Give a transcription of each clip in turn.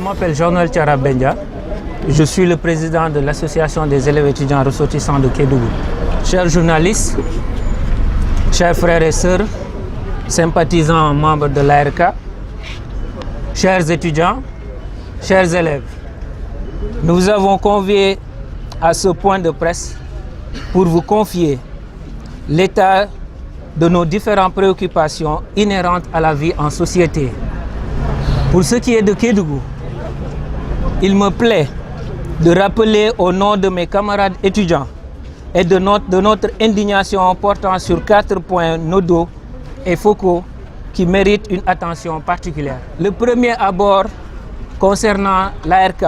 m'appelle Jean-Noël Tiarabendia. Je suis le président de l'association des élèves étudiants ressortissants de Kédougou. Chers journalistes, chers frères et sœurs, sympathisants membres de l'ARK, chers étudiants, chers élèves, nous vous avons conviés à ce point de presse pour vous confier l'état de nos différentes préoccupations inhérentes à la vie en société. Pour ce qui est de Kédougou, il me plaît de rappeler au nom de mes camarades étudiants et de notre indignation portant sur 4 points nodaux et focaux qui méritent une attention particulière. Le premier abord concernant l'ARK.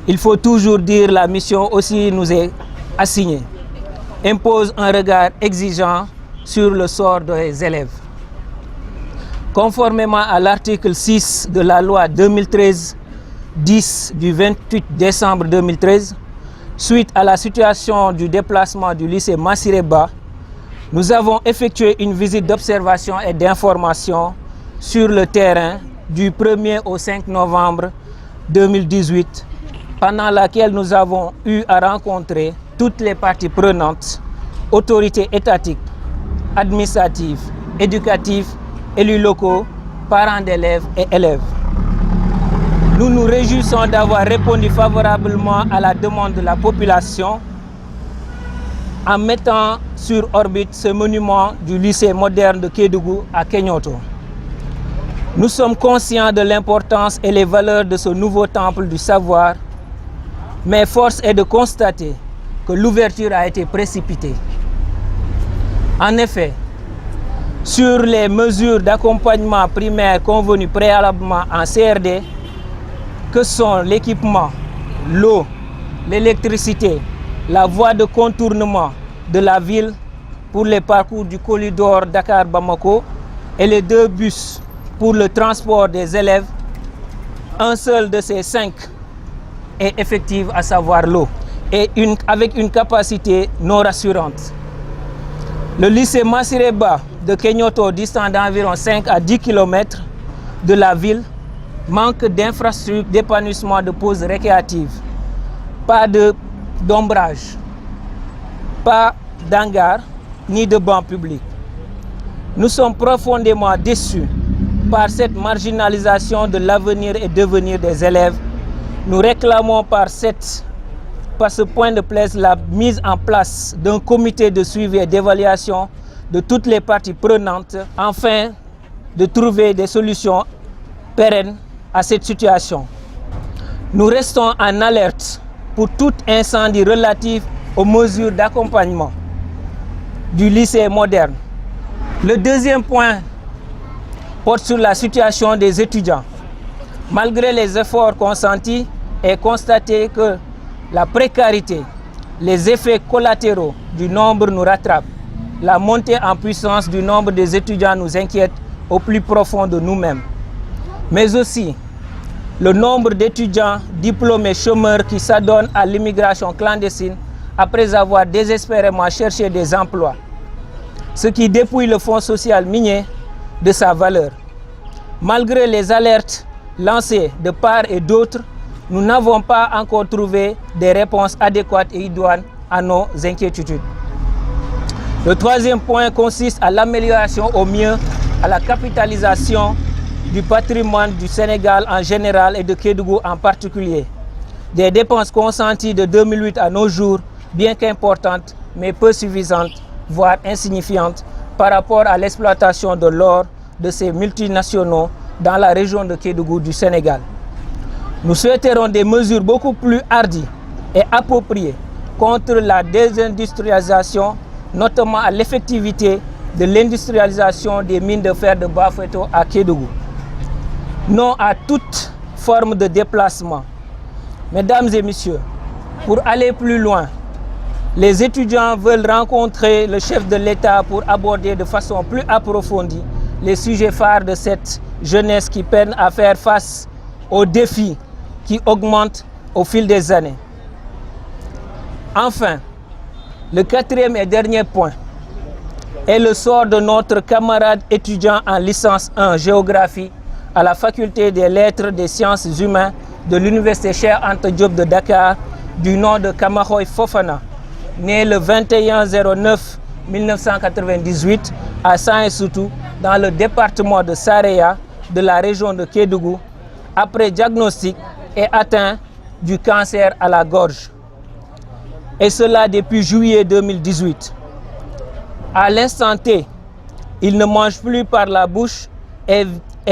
Il faut toujours dire la mission aussi nous est assignée. Impose un regard exigeant sur le sort des élèves. Conformément à l'article 6 de la loi 2013-10 du 28 décembre 2013, suite à la situation du déplacement du lycée Massireba, nous avons effectué une visite d'observation et d'information sur le terrain du 1er au 5 novembre 2018, pendant laquelle nous avons eu à rencontrer toutes les parties prenantes, autorités étatiques, administratives, éducatives, élus locaux, parents d'élèves et élèves. Nous nous réjouissons d'avoir répondu favorablement à la demande de la population en mettant sur orbite ce monument du lycée moderne de Kédougou à Keñoto. Nous sommes conscients de l'importance et les valeurs de ce nouveau temple du savoir, mais force est de constater que l'ouverture a été précipitée. En effet, sur les mesures d'accompagnement primaire convenues préalablement en CRD, que sont l'équipement, l'eau, l'électricité, la voie de contournement de la ville pour les parcours du corridor Dakar-Bamako et les 2 bus pour le transport des élèves, un seul de ces 5 est effectif, à savoir l'eau, et avec une capacité non rassurante. Le lycée Massireba de Keñoto, distant d'environ 5 à 10 km de la ville, manque d'infrastructures d'épanouissement de pauses récréatives, pas d'ombrage, pas d'hangar, ni de bancs publics. Nous sommes profondément déçus par cette marginalisation de l'avenir et devenir des élèves. Nous réclamons par ce point de presse la mise en place d'un comité de suivi et d'évaluation de toutes les parties prenantes afin de trouver des solutions pérennes à cette situation. Nous restons en alerte pour tout incendie relatif aux mesures d'accompagnement du lycée moderne. Le deuxième point porte sur la situation des étudiants. Malgré les efforts consentis, est constaté que la précarité, les effets collatéraux du nombre nous rattrapent. La montée en puissance du nombre des étudiants nous inquiète au plus profond de nous-mêmes. Mais aussi le nombre d'étudiants diplômés chômeurs qui s'adonnent à l'immigration clandestine après avoir désespérément cherché des emplois, ce qui dépouille le fonds social minier de sa valeur. Malgré les alertes lancées de part et d'autre, nous n'avons pas encore trouvé des réponses adéquates et idoines à nos inquiétudes. Le troisième point consiste à l'amélioration au mieux à la capitalisation du patrimoine du Sénégal en général et de Kédougou en particulier. Des dépenses consenties de 2008 à nos jours, bien qu'importantes, mais peu suffisantes, voire insignifiantes, par rapport à l'exploitation de l'or de ces multinationaux dans la région de Kédougou du Sénégal. Nous souhaiterons des mesures beaucoup plus hardies et appropriées contre la désindustrialisation, notamment à l'effectivité de l'industrialisation des mines de fer de Bafouéto à Kédougou. Non à toute forme de déplacement. Mesdames et messieurs, pour aller plus loin, les étudiants veulent rencontrer le chef de l'État pour aborder de façon plus approfondie les sujets phares de cette jeunesse qui peine à faire face aux défis qui augmentent au fil des années. Enfin, le quatrième et dernier point est le sort de notre camarade étudiant en licence 1 géographie à la faculté des lettres des sciences humaines de l'université Cheikh Anta Diop de Dakar du nom de Kamaroy Fofana, né le 21/09/1998 à Saint-Soutou dans le département de Saraya de la région de Kédougou, après diagnostic est atteint du cancer à la gorge. Et cela depuis juillet 2018. À l'instant T, il ne mange plus par la bouche et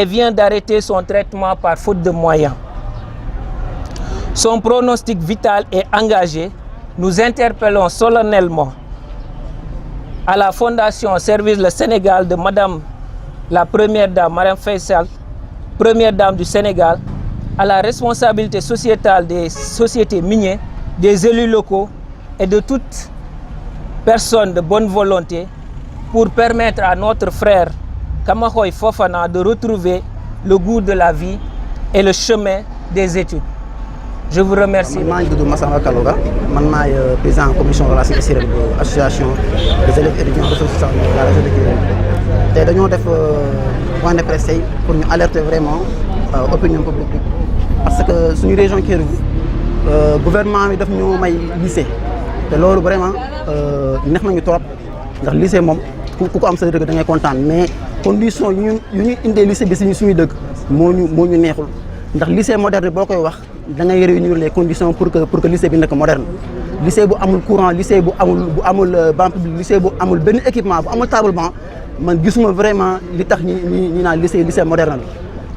vient d'arrêter son traitement par faute de moyens. Son pronostic vital est engagé. Nous interpellons solennellement à la Fondation Service le Sénégal de Madame la Première Dame, Marième Faye Sall, Première Dame du Sénégal, à la responsabilité sociétale des sociétés minières, des élus locaux et de toute personne de bonne volonté pour permettre à notre frère Kamaroy Fofana de retrouver le goût de la vie et le chemin des études. Je vous remercie. Je suis Massamba Kaloga, je suis président de la commission de relations extérieures de l'association des élèves étudiants de la région de Kédougou. Nous avons fait un point de presse pour nous alerter vraiment l'opinion publique. Parce que dans la région de Kédougou, le gouvernement a fait un lycée. Et c'est vraiment trop. Le lycée, ku ko am sa dëkk da ngay kontaan mais condition yu ñu indee lycée bi suñu dëkk moo ñu neexul ndax lycée moderne boo koy wax da ngay réunir les conditions pour que lycée bi nekk moderne. Lycée bu amul courant, lycée bu amul banc public, lycée bu amul benn équipement bu amul table banc man gisuma vraiment li tax ñi naan lycée moderne la.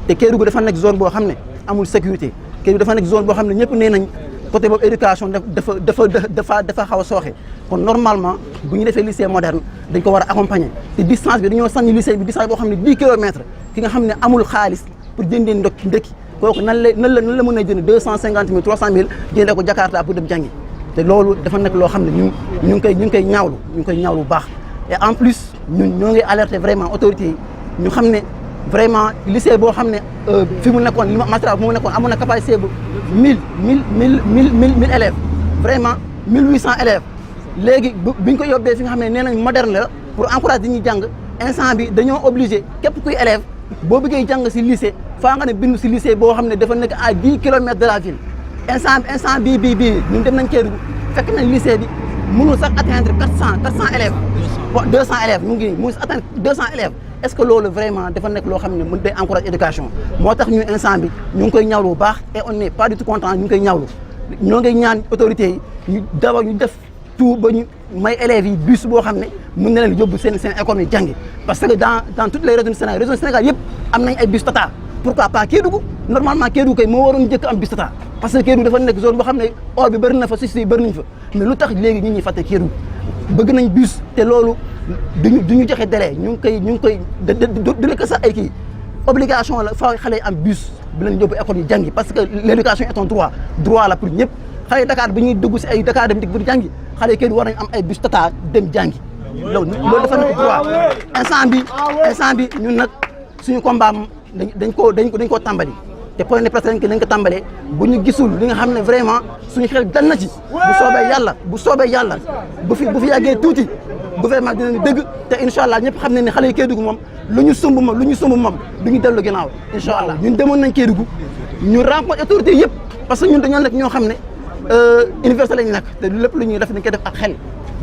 te Kédougou dafa nekk zone boo xam ne amul sécurité, Kédougou dafa nekk zone boo xam ne ñëpp nee nañ côté boobu éducation dafa xaw a sooxe. kon normalement bu ñu defee lycée moderne dañ ko war a accompagner te distance bi dañoo sànni lycée bi distance boo xam ne 10 kilomètres ki nga xam ne amul xaalis pour jëndee ndekki kooku nan la mën a jënd 250 000 300 000 jëndee ko Jakarta pour dem jàngi te loolu dafa nekk loo xam ne ñu ngi koy ñaawlu bu baax. et en plus ñoo ngi alerter vraiment autorités yi ñu xam ne vraiment lycée boo xam ne fi mu nekkoon matériel bi mu nekkoon amoon na capacité bu 1000 élèves vraiment 1800 élèves. léegi bi ñu ko yóbbee fi nga xam ne nee nañ moderne la pour encourager ñuy jàng instant bi dañoo obligé képp kuy élève boo bëggee jàng si lycée faa nga ne bindu si lycée boo xam ne dafa nekk à 10 kilomètres de la ville instant bii ñun dem nañ Kédougou fekk nañ lycée bi mënul sax atteindre 400 élèves 200 élèves mu ngi mënul atteindre 200 élèves est-ce que loolu vraiment dafa nekk loo xam ne mën day encourager éducation moo tax ñu instant bi ñu ngi koy ñaawlu bu baax et on n'est pas du tout content ñu ngi koy ñaawlu ñoo ngi ñaan autorités yi ñu d'abord ñu def tout ba ñu may élèves yi bus boo xam ne mën na leen yóbbu seen école yi jàngi parce que dans toutes les régions du Sénégal yëpp am nañ ay bus Tata pourquoi pas Kédougou normalement Kédougou kay moo waroon njëkk am bus Tata parce que Kédougou dafa nekk zone boo xam ne or bi bëri na fa suuf si bëri nañ fa mais lu tax léegi ñi fàtte Kédougou bëgg nañ bus te loolu duñu joxe délai ñu ngi koy du lekk sax ay kii obligation la fa xale yi am bus bi leen yóbbu école yi jàngi parce que l'éducation est un droit la pour ñëpp xale Dakar bi ñuy dugg si ay Dakar dem dik bu jàngi xale Kédougou war nañ am ay bus Tata dem jàngi loolu dafa nekk droit instant bi ñun nag suñu combat dañ ko tàmbali te point de presse dañ ko tàmbalee bu ñu gisul li nga xam ne vraiment suñu xel dal na ci bu soobee yàlla bu fi yàggee tuuti gouvernement dinañu dëgg te incha allah ñëpp xam ne ne xale yi Kédougou moom lu ñu sumb moom du ñu dellu ginnaaw incha allah ñun demoon nañ Kédougou ñu rencontre autorité yëpp parce que ñun dañoo nekk ñoo xam ne université lañ nekk te lépp lu ñuy def dañ koy def ak xel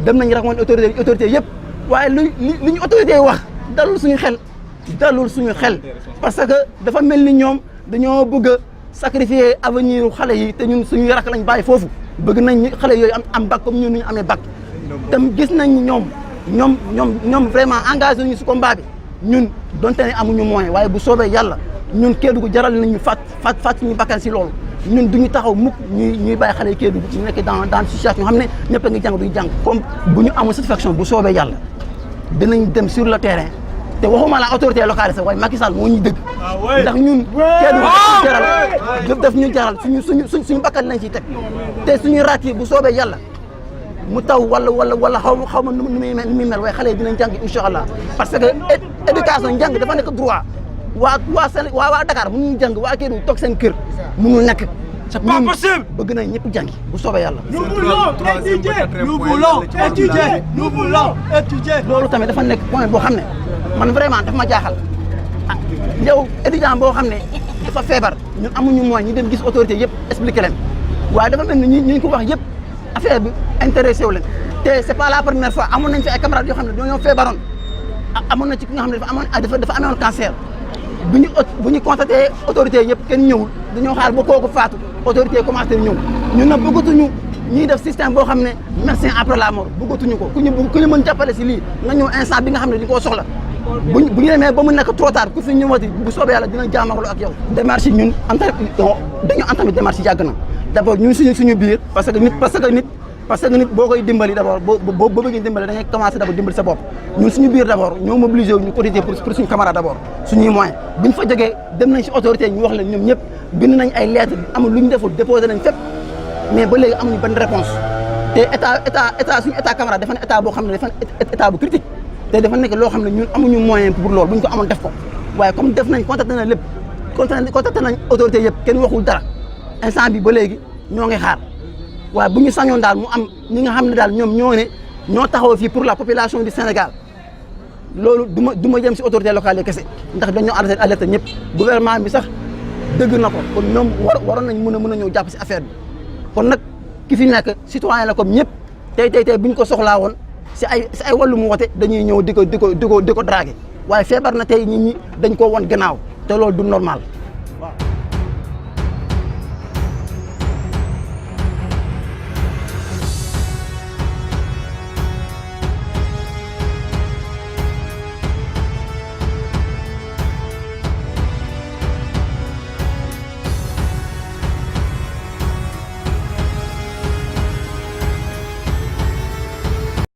dem nañ rencontre autorité yëpp waaye li ñu autorité yi wax dalul suñu xel parce que dafa mel ni ñoom dañoo bëgg a sacrifier avenir xale yi te ñun suñu rakk lañ bàyyi foofu bëgg nañ xale yooyu am bac comme ñun ñu amee bac tam gis nañ ñoom vraiment engagé nañu si combat bi ñun donte ne amuñu moyen waaye bu soobee yàlla ñun Kédougou jaral nañu faat suñu bakkan si loolu ñun duñu taxaw mukk ñuy bàyyi xale yi Kédougou ñu nekk dans situation xam ne ñëpp a ngi jàng duñu jàng comme bu ñu amul satisfaction bu soobee yàlla dinañ dem sur le terrain te waxuma la autorité locale sax waaye Macky Sall moo ñu dëgg ndax ñun Kédougou daf ñu jaral suñu bakkan lañ ciy teg te suñu raat yi bu soobee yàlla mu taw wala xaw ma nu muy mel waaye xale yi dinañ jàng incha allah parce que éducation njàng dafa nekk droit waa Dakar mënuñu jàng waa Kédougou toog seen kër mënul nekk. C'est pas possible. bëgg nañ ñëpp jàngi bu soobee yàlla. Nous voulons étudier. loolu tamit dafa nekk point boo xam ne man vraiment daf ma jaaxal yow étudiant boo xam ne dafa feebar ñun amuñu moyen ñu dem gis autorité yëpp expliqué leen waaye dafa mel ni ñu ko wax yëpp affaire bi intéressé wu leen te c'est pas la première fois amoon nañ fi ay camarades yoo xam ne dañoo feebaroon amoon na ci ki nga xam ne dafa amoon cancer bu ñu constaté autorité yëpp kenn ñëwul dañoo xaar ba kooku faatu autorité commencé ñëw ñun nag bëggatuñu ñuy def système boo xam ne médecin après la mort bëggatuñu ko ku ñu mën jàppale si lii nga ñëw instant bi nga xam ne dañu koo soxla bu ñu demee ba mu nekk trop tard ku fi ñëwati bu soobee yàlla dina jaamarloo ak yow. démarche yi ñun dañoo entamé démarche yi yàgg na d'abord ñun suñu biir parce que nit boo koy dimbali d'abord boo bëggee dimbali da ngay commencer d'abord dimbali sa bopp ñun suñu biir d'abord ñoo mobilisé wu ñu cotiser pour suñu camarade d'abord suñuy moyen buñ fa jógee dem nañ si autorité ñu wax leen ñoom ñëpp bind nañ ay lettres amul lu ñu deful déposé nañ fépp mais ba léegi amuñu benn réponse te suñu état camarade dafa ne état boo xam ne dafa état bu critique te dafa nekk loo xam ne ñun amuñu moyen pour loolu buñ ko amoon def ko waaye comme def nañ contacté nañ lépp contacté nañ autorité yëpp kenn waxul dara instant bi ba léegi ñoo ngi xaar waaye bu ñu sañoon daal mu am ñi nga xam ne daal ñoom ñoo taxaw fii pour la population du Sénégal loolu du ma jëm si autorité locale yi kese ndax dañoo alerté ñëpp gouvernement bi sax dëgg na ko kon ñoom waroon nañ mën a ñëw jàpp si affaire bi kon nag ki fi nekk citoyen la comme ñëpp tey bu ñu ko soxlaa woon si ay wàllu mu wote dañuy ñëw di ko draguer waaye feebar na tey nit ñi dañ ko won gannaaw te loolu du normal